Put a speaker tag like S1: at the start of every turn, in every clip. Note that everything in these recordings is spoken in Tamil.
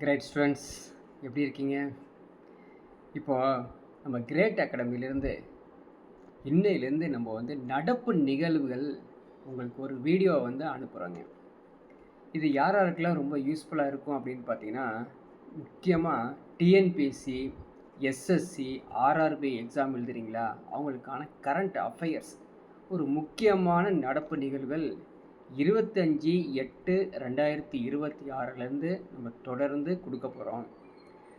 S1: கிரேட் ஸ்டூடெண்ட்ஸ், எப்படி இருக்கீங்க? இப்போது நம்ம கிரேட் அகாடமிலேருந்து இன்னையிலேருந்து நம்ம நடப்பு நிகழ்வுகள் உங்களுக்கு ஒரு வீடியோ அனுப்புகிறோங்க. இது யார் யாருக்கெல்லாம் ரொம்ப யூஸ்ஃபுல்லாக இருக்கும் அப்படின்னு பார்த்தீங்கன்னா, முக்கியமாக டிஎன்பிஎஸ்சி, எஸ்எஸ்சி, ஆர்ஆர்பி எக்ஸாம் எழுதுறீங்களா, அவங்களுக்கான கரண்ட் அஃபையர்ஸ் ஒரு முக்கியமான நடப்பு நிகழ்வுகள் 25/8/2026 நம்ம தொடர்ந்து கொடுக்க போகிறோம்.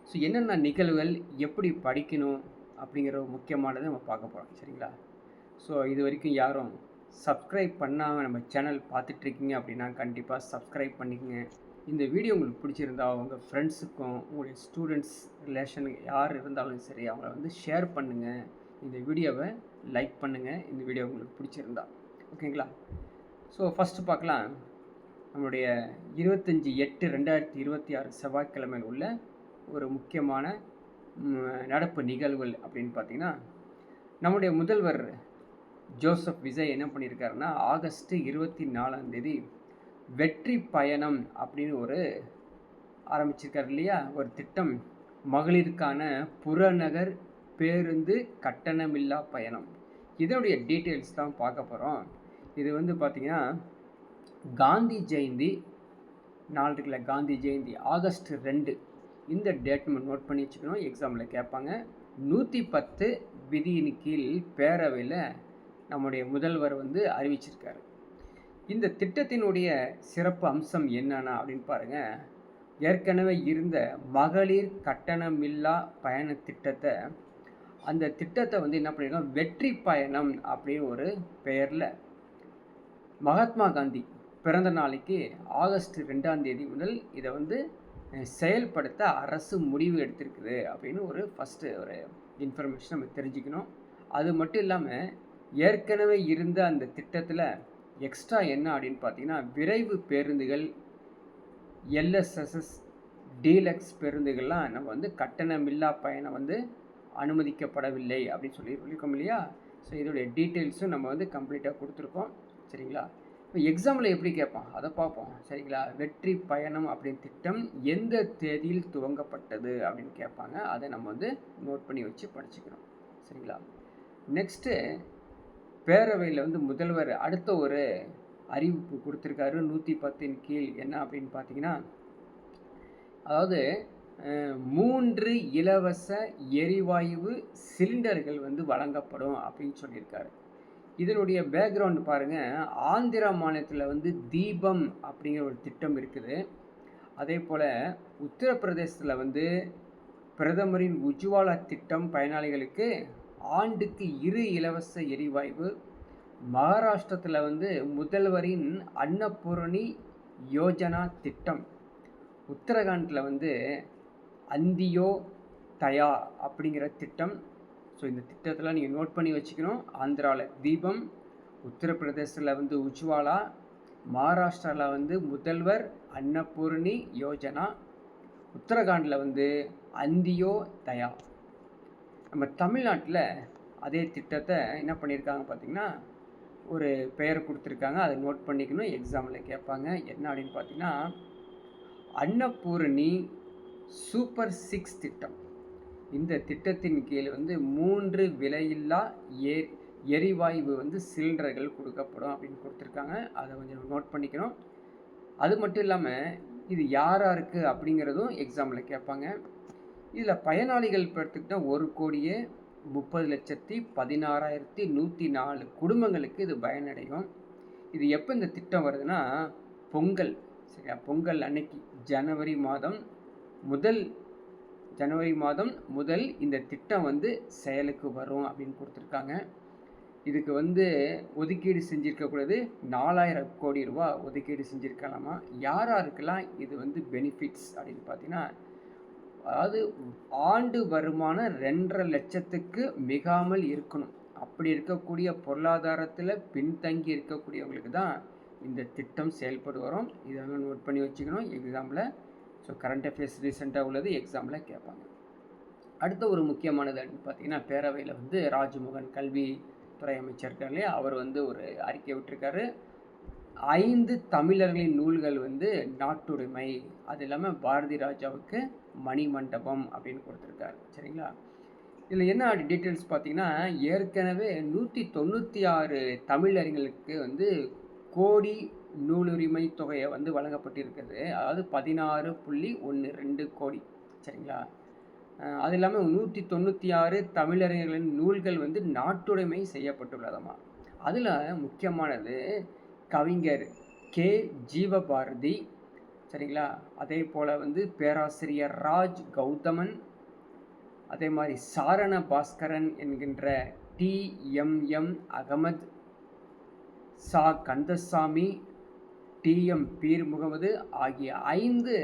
S1: ஸோ என்னென்ன நிகழ்வுகள், எப்படி படிக்கணும் அப்படிங்கிற முக்கியமானதை நம்ம பார்க்க போகிறோம். சரிங்களா? ஸோ இது வரைக்கும் யாரும் சப்ஸ்கிரைப் பண்ணாமல் நம்ம சேனல் பார்த்துட்ருக்கீங்க அப்படின்னா கண்டிப்பாக சப்ஸ்கிரைப் பண்ணிக்கோங்க. இந்த வீடியோ உங்களுக்கு பிடிச்சிருந்தா உங்கள் ஃப்ரெண்ட்ஸுக்கும் உங்களுடைய ஸ்டூடெண்ட்ஸ் ரிலேஷனுக்கு யார் இருந்தாலும் சரி அவங்கள ஷேர் பண்ணுங்கள். இந்த வீடியோவை லைக் பண்ணுங்கள் இந்த வீடியோ உங்களுக்கு பிடிச்சிருந்தா. ஓகேங்களா? ஸோ ஃபஸ்ட்டு பார்க்கலாம். நம்மளுடைய 25/8/2026 செவ்வாய்க்கிழமையில் உள்ள ஒரு முக்கியமான நடப்பு நிகழ்வுகள் அப்படின்னு பார்த்திங்கன்னா, நம்முடைய முதல்வர் ஜோசப் விஜய் என்ன பண்ணியிருக்காருன்னா, ஆகஸ்ட் 24 வெற்றி பயணம் அப்படின்னு ஒரு ஆரம்பிச்சிருக்காரு இல்லையா, ஒரு திட்டம். மகளிருக்கான புறநகர் பேருந்து கட்டணமில்லா பயணம். இதனுடைய டீட்டெயில்ஸ் தான் பார்க்க போகிறோம். இது பார்த்திங்கன்னா, காந்தி ஜெயந்தி நாள் இருக்குல்ல, காந்தி ஜெயந்தி ஆகஸ்ட் 2 இந்த டேட் நம்ம நோட் பண்ணி வச்சுக்கணும். எக்ஸாமில் கேட்பாங்க. 110 விதியின் கீழ் பேரவையில் நம்முடைய முதல்வர் அறிவிச்சிருக்காரு. இந்த திட்டத்தினுடைய சிறப்பு அம்சம் என்னன்னா அப்படின்னு பாருங்கள். ஏற்கனவே இருந்த மகளிர் கட்டணமில்லா பயண திட்டத்தை, அந்த திட்டத்தை என்ன பண்ணியிருக்காங்க, வெற்றி பயணம் அப்படின்னு ஒரு பெயரில் மகாத்மா காந்தி பிறந்த நாளைக்கு ஆகஸ்ட் 2 முதல் இதை செயல்படுத்த அரசு முடிவு எடுத்திருக்குது அப்படின்னு ஒரு ஃபஸ்ட்டு ஒரு இன்ஃபர்மேஷன் நம்ம தெரிஞ்சுக்கணும். அது மட்டும் இல்லாமல் ஏற்கனவே இருந்த அந்த திட்டத்தில் எக்ஸ்ட்ரா என்ன அப்படின்னு பார்த்தீங்கன்னா, விரைவு பேருந்துகள், எல்எஸ்எஸ்எஸ், டீலக்ஸ் பேருந்துகள்லாம் நம்ம கட்டணமில்லா பயணம் அனுமதிக்கப்படவில்லை அப்படின்னு சொல்லியிருக்கோம் இல்லையா. ஸோ இதோடைய டீட்டெயில்ஸும் நம்ம கம்ப்ளீட்டாக கொடுத்துருக்கோம். சரிங்களா? இப்போ எக்ஸாமில் எப்படி கேட்பான் அதை பார்ப்போம். சரிங்களா? வெற்றி பயணம் அப்படின்னு திட்டம் எந்த தேதியில் துவங்கப்பட்டது அப்படின்னு கேட்பாங்க. அதை நம்ம நோட் பண்ணி வச்சு படிச்சுக்கணும். சரிங்களா? நெக்ஸ்ட்டு பேரவையில் முதல்வர் அடுத்த ஒரு அறிவிப்பு கொடுத்துருக்காரு 110 கீழ். என்ன அப்படின்னு பார்த்தீங்கன்னா, அதாவது 3 இலவச எரிவாயு சிலிண்டர்கள் வழங்கப்படும் அப்படின்னு சொல்லியிருக்காரு. இதனுடைய பேக்ரவுண்ட் பாருங்கள். ஆந்திரா மாநிலத்தில் தீபம் அப்படிங்கிற ஒரு திட்டம் இருக்குது. அதே போல் உத்தரப்பிரதேசத்தில் பிரதமரின் உஜ்வாலா திட்டம் பயனாளிகளுக்கு ஆண்டுக்கு 2 இலவச எரிவாயு. மகாராஷ்டிரத்தில் முதல்வரின் அன்னபூரணி யோஜனா திட்டம். உத்தரகாண்டில் அந்தியோ தயா அப்படிங்கிற திட்டம். ஸோ இந்த திட்டத்தில் நீங்கள் நோட் பண்ணி வச்சுக்கணும். ஆந்திராவில் தீபம், உத்தரப்பிரதேசத்தில் உஜ்வாலா, மகாராஷ்டிராவில் முதல்வர் அன்னபூர்ணி யோஜனா, உத்தரகாண்டில் அந்தியோ தயா. நம்ம தமிழ்நாட்டில் அதே திட்டத்தை என்ன பண்ணியிருக்காங்க பார்த்திங்கன்னா, ஒரு பெயர் கொடுத்துருக்காங்க. அதை நோட் பண்ணிக்கணும். எக்ஸாமில் கேட்பாங்க. என்ன அப்படின்னு பார்த்தீங்கன்னா, அன்னபூரணி சூப்பர் 6 திட்டம். இந்த திட்டத்தின் கீழ் 3 விலையில்லா எரிவாயு சிலிண்டர்கள் கொடுக்கப்படும் அப்படின்னு கொடுத்துருக்காங்க. அதை கொஞ்சம் நோட் பண்ணிக்கணும். அது மட்டும் இல்லாமல் இது யாருக்கு அப்படிங்கிறதும் எக்ஸாமில் கேட்பாங்க. இதில் பயனாளிகள் பார்த்துக்கிட்டால் 1,30,16,104 குடும்பங்களுக்கு இது பயனடையும். இது எப்போ இந்த திட்டம் வருதுன்னா, பொங்கல். சரியா? பொங்கல் அன்னைக்கு ஜனவரி மாதம் முதல் இந்த திட்டம் செயலுக்கு வரும் அப்படின்னு கொடுத்துருக்காங்க. இதுக்கு ஒதுக்கீடு செஞ்சுருக்கக்கூடாது 4000 கோடி ரூபா ஒதுக்கீடு செஞ்சுருக்கலாமா. யாருக்கெல்லாம் இது பெனிஃபிட்ஸ் அப்படின்னு பார்த்தீங்கன்னா, அதாவது ஆண்டு வருமானம் 2.5 லட்சத்துக்கு மிகாமல் இருக்கணும். அப்படி இருக்கக்கூடிய பொருளாதாரத்தில் பின்தங்கி இருக்கக்கூடியவங்களுக்கு தான் இந்த திட்டம் செயல்பட்டு வரும். இதெல்லாம் நோட் பண்ணி வச்சுக்கணும் எக்ஸாமில். ஸோ கரண்ட் அஃபேர்ஸ் ரீசெண்டாக உள்ளது எக்ஸாமில் கேட்பாங்க. அடுத்த ஒரு முக்கியமானது அப்படின்னு பார்த்தீங்கன்னா, பேரவையில் ராஜ்மோகன் கல்வித்துறை அமைச்சர் இருக்கார் இல்லையா, அவர் ஒரு அறிக்கை விட்டுருக்காரு. 5 தமிழர்களின் நூல்கள் வந்து நாட்டுடைமை. அது இல்லாமல் பாரதி ராஜாவுக்கு மணிமண்டபம் அப்படின்னு கொடுத்துருக்காரு. சரிங்களா? இதில் என்ன டீட்டெயில்ஸ் பார்த்தீங்கன்னா, ஏற்கனவே 196 தமிழறிஞர்களுக்கு வந்து கோடி நூலுரிமை தொகையை வந்து வழங்கப்பட்டிருக்குது. அதாவது 16.12 கோடி. சரிங்களா? அது இல்லாமல் 196 தமிழறிஞர்களின் நூல்கள் வந்து நாட்டுடைமை செய்யப்பட்டுள்ளதாமா. அதில் முக்கியமானது கவிஞர் கே. ஜீவபாரதி. சரிங்களா? அதே போல் வந்து பேராசிரியர் ராஜ் கௌதமன், அதே மாதிரி சாரண பாஸ்கரன் என்கின்ற டி.எம்.எம். அகமது, சா. கந்தசாமி, டி.எம். பீர் முகமது ஆகிய 5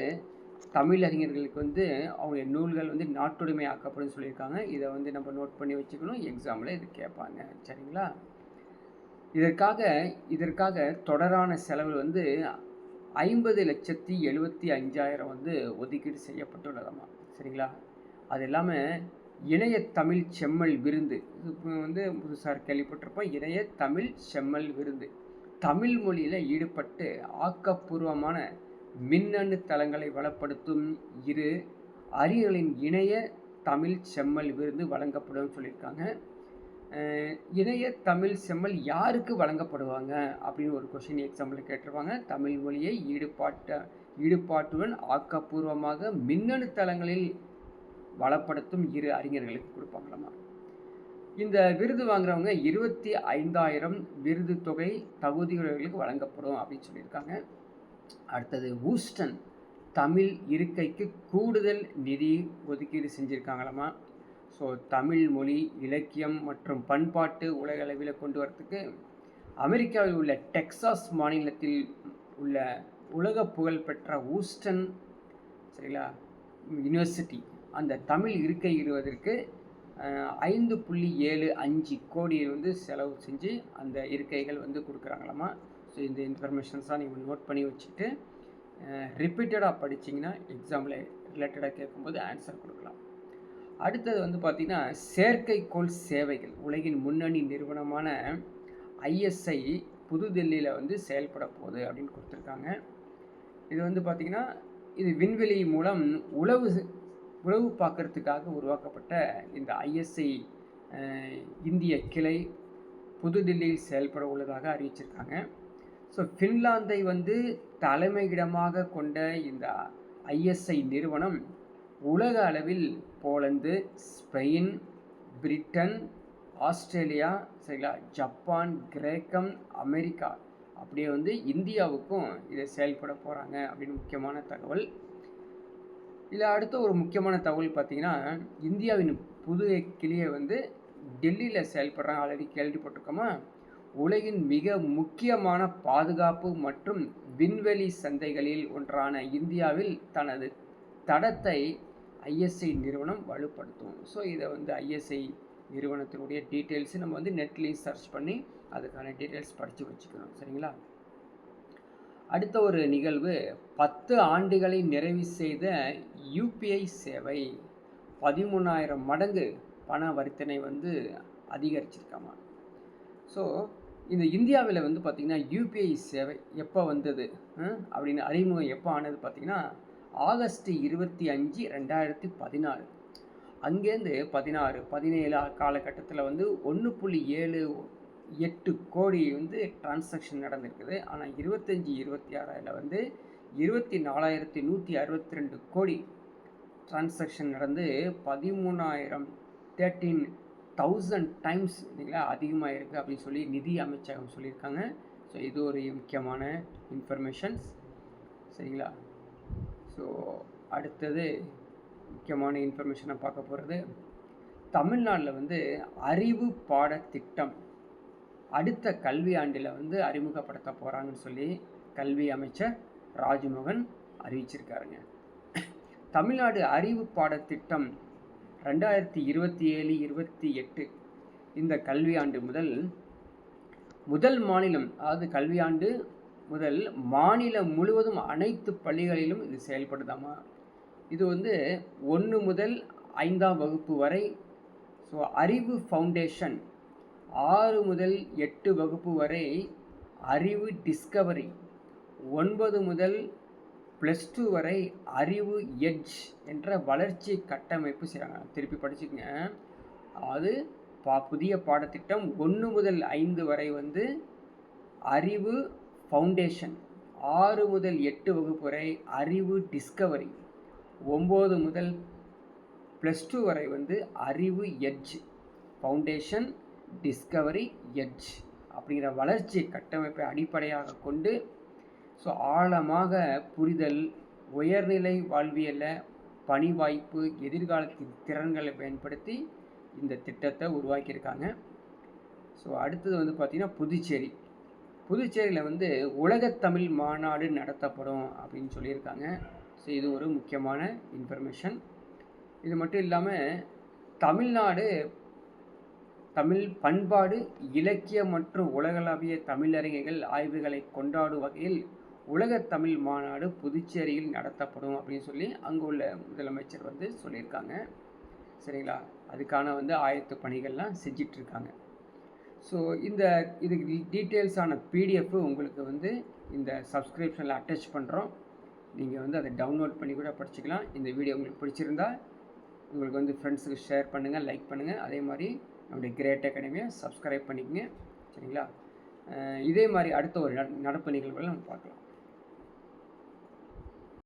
S1: தமிழறிஞர்களுக்கு வந்து அவங்க நூல்கள் வந்து நாட்டுடைமை ஆக்கப்படும் சொல்லியிருக்காங்க. இதை வந்து நம்ம நோட் பண்ணி வச்சுக்கணும், எக்ஸாமில் இது கேட்பாங்க. சரிங்களா? இதற்காக தொடரான செலவு வந்து 50,75,000 வந்து ஒதுக்கீடு செய்யப்பட்டுள்ளதாமா. சரிங்களா? அது இல்லாமல் இணைய தமிழ் செம்மல் விருந்து, இப்போ வந்து புதுசாக கேள்விப்பட்டிருப்போம். இணைய தமிழ் செம்மல் விருந்து தமிழ் மொழியில் ஈடுபட்டு ஆக்கப்பூர்வமான மின்னணு தளங்களை வளப்படுத்தும் 2 அறிஞர்களின் இணைய தமிழ் செம்மல் விருது வழங்கப்படும் சொல்லியிருக்காங்க. இணைய தமிழ் செம்மல் யாருக்கு வழங்கப்படுவாங்க அப்படின்னு ஒரு கொஸ்டின் எக்ஸாம்பிள் கேட்டிருப்பாங்க. தமிழ் மொழியை ஈடுபாட்டுடன் ஆக்கப்பூர்வமாக மின்னணு தளங்களில் வளப்படுத்தும் 2 அறிஞர்களுக்கு கொடுப்பாங்களாமா. இந்த விருது வாங்குறவங்க 25,000 விருது தொகை தகுதியுள்ளவர்களுக்கு வழங்கப்படும் அப்படின்னு சொல்லியிருக்காங்க. அடுத்தது ஹூஸ்டன் தமிழ் இருக்கைக்கு கூடுதல் நிதி ஒதுக்கீடு செஞ்சுருக்காங்களாமா. ஸோ தமிழ் மொழி, இலக்கியம் மற்றும் பண்பாட்டு உலக அளவில் கொண்டு வரத்துக்கு அமெரிக்காவில் உள்ள டெக்சாஸ் மாநிலத்தில் உள்ள உலக புகழ்பெற்ற ஹூஸ்டன், சரிங்களா, யூனிவர்சிட்டி அந்த தமிழ் இருக்கை இடுவதற்கு 5.75 கோடி வந்து செலவு செஞ்சு அந்த இருக்கைகள் வந்து கொடுக்குறாங்களாமா. ஸோ இந்த இன்ஃபர்மேஷன்ஸாக நீங்கள் நோட் பண்ணி வச்சுட்டு ரிப்பீட்டடாக படிச்சிங்கன்னா எக்ஸாமில் ரிலேட்டடாக கேட்கும்போது ஆன்சர் கொடுக்கலாம். அடுத்தது வந்து பார்த்திங்கன்னா, செயற்கைக்கோள் சேவைகள் உலகின் முன்னணி நிறுவனமான ஐஎஸ்ஐ புதுதில்லியில் வந்து செயல்பட போகுது அப்படின்னு கொடுத்துருக்காங்க. இது வந்து பார்த்திங்கன்னா, இது விண்வெளி மூலம் உளவு பார்க்கறதுக்காக உருவாக்கப்பட்ட இந்த ஐஎஸ்ஐ இந்திய கிளை புதுதில்லியில் செயல்பட உள்ளதாக அறிவிச்சிருக்காங்க. ஸோ ஃபின்லாந்தை வந்து தலைமையிடமாக கொண்ட இந்த ஐஎஸ்ஐ நிறுவனம் உலக அளவில் போலந்து, ஸ்பெயின், பிரிட்டன், ஆஸ்திரேலியா, சரிங்களா, ஜப்பான், கிரேக்கம், அமெரிக்கா அப்படியே வந்து இந்தியாவுக்கும் இதை செயல்பட போகிறாங்க அப்படின்னு முக்கியமான தகவல். இதில் அடுத்த ஒரு முக்கியமான தகவல் பார்த்திங்கன்னா, இந்தியாவின் புது கிளியை வந்து டெல்லியில் செயல்படுறாங்க. ஆல்ரெடி கேள்விப்பட்டிருக்கோமா? உலகின் மிக முக்கியமான பாதுகாப்பு மற்றும் விண்வெளி சந்தைகளில் ஒன்றான இந்தியாவில் தனது தடத்தை ஐஎஸ்ஐ நிறுவனம் வலுப்படுத்தும். ஸோ இதை வந்து ஐஎஸ்ஐ நிறுவனத்தினுடைய டீட்டெயில்ஸு நம்ம வந்து நெட்லேயும் சர்ச் பண்ணி அதுக்கான டீட்டெயில்ஸ் படித்து வச்சுக்கணும். சரிங்களா? அடுத்த ஒரு நிகழ்வு, 10 ஆண்டுகளை நிறைவு செய்த யூபிஐ சேவை 13,000 மடங்கு பண வர்த்தனை வந்து அதிகரிச்சிருக்காமா. ஸோ இந்த இந்தியாவில் வந்து பார்த்திங்கன்னா யூபிஐ சேவை எப்போ வந்தது அப்படின்னு அறிமுகம் எப்போ ஆனது பார்த்திங்கன்னா, ஆகஸ்ட் 25, 2016. அங்கேருந்து 16, 17 காலகட்டத்தில் வந்து 1.78 கோடி வந்து டிரான்சாக்ஷன் நடந்திருக்குது. ஆனால் 25, 26 வந்து 24,162 கோடி டிரான்சாக்ஷன் நடந்து 13,000 டைம்ஸ் இல்லைங்களா அதிகமாக இருக்குது அப்படின்னு சொல்லி நிதி அமைச்சகம் சொல்லியிருக்காங்க. ஸோ இது ஒரு முக்கியமான இன்ஃபர்மேஷன்ஸ். சரிங்களா? ஸோ அடுத்தது முக்கியமான இன்ஃபர்மேஷனை பார்க்க போகிறது, தமிழ்நாட்டில் வந்து அறிவு பாடத்திட்டம் அடுத்த கல்வி ஆண்டில் வந்து அறிமுகப்படுத்த போகிறாங்கன்னு சொல்லி கல்வி அமைச்சர் ராஜ்மோகன் அறிவிச்சிருக்காருங்க. தமிழ்நாடு அறிவு பாடத்திட்டம் 2027-28 இந்த கல்வியாண்டு முதல் மாநிலம், அதாவது கல்வியாண்டு முதல் மாநிலம் முழுவதும் அனைத்து பள்ளிகளிலும் இது செயல்படுதாமா. இது வந்து 1 முதல் 5ஆம் வகுப்பு வரை. ஸோ அறிவு ஃபவுண்டேஷன் 6 முதல் 8 வகுப்பு வரை அறிவு டிஸ்கவரி. 9 முதல் +2 வரை அறிவு எட்ஜ் என்ற வளர்ச்சி கட்டமைப்பு செய்கிறாங்க. திருப்பி படிச்சுக்கங்க. அது புதிய பாடத்திட்டம் 1 முதல் 5 வரை வந்து அறிவு ஃபவுண்டேஷன், 6 முதல் 8 வகுப்பு வரை அறிவு டிஸ்கவரி, 9 முதல் +2 வரை வந்து அறிவு எட்ஜ், ஃபவுண்டேஷன், டிஸ்கவரி, எட்ஜ் அப்படிங்கிற வளர்ச்சி கட்டமைப்பை அடிப்படையாக கொண்டு ஆழமாக புரிதல், உயர்நிலை வாழ்வியலில் பணி வாய்ப்பு, எதிர்காலத்தின் திறன்களை பயன்படுத்தி இந்த திட்டத்தை உருவாக்கியிருக்காங்க. அடுத்தது வந்து பார்த்திங்கன்னா புதுச்சேரியில் வந்து உலகத்தமிழ் மாநாடு நடத்தப்படும் அப்படின்னு சொல்லியிருக்காங்க. இது ஒரு முக்கியமான இன்ஃபர்மேஷன். இது மட்டும் இல்லாமல் தமிழ்நாடு தமிழ் பண்பாடு, இலக்கிய மற்றும் உலகளாவிய தமிழறிஞர்கள் ஆய்வுகளை கொண்டாடும் வகையில் உலகத்தமிழ் மாநாடு புதுச்சேரியில் நடத்தப்படும் அப்படின்னு சொல்லி அங்கே உள்ள முதலமைச்சர் வந்து சொல்லியிருக்காங்க. சரிங்களா? அதுக்கான வந்து ஆயத்த பணிகள்லாம் செஞ்சிட்ருக்காங்க. இதுக்கு டீட்டெயில்ஸான PDF உங்களுக்கு வந்து இந்த சப்ஸ்கிரிப்ஷனில் அட்டாச் பண்ணுறோம். நீங்கள் வந்து அதை டவுன்லோட் பண்ணி கூட படிச்சுக்கலாம். இந்த வீடியோ உங்களுக்கு பிடிச்சிருந்தா உங்களுக்கு வந்து ஃப்ரெண்ட்ஸுக்கு ஷேர் பண்ணுங்கள், லைக் பண்ணுங்கள். அதே மாதிரி நம்முடைய கிரேட் அகாடமியை சப்ஸ்கிரைப் பண்ணிக்கங்க. சரிங்களா? இதே மாதிரி அடுத்த ஒரு நடப்பு நிகழ்வுகளை நம்ம பார்க்கலாம்.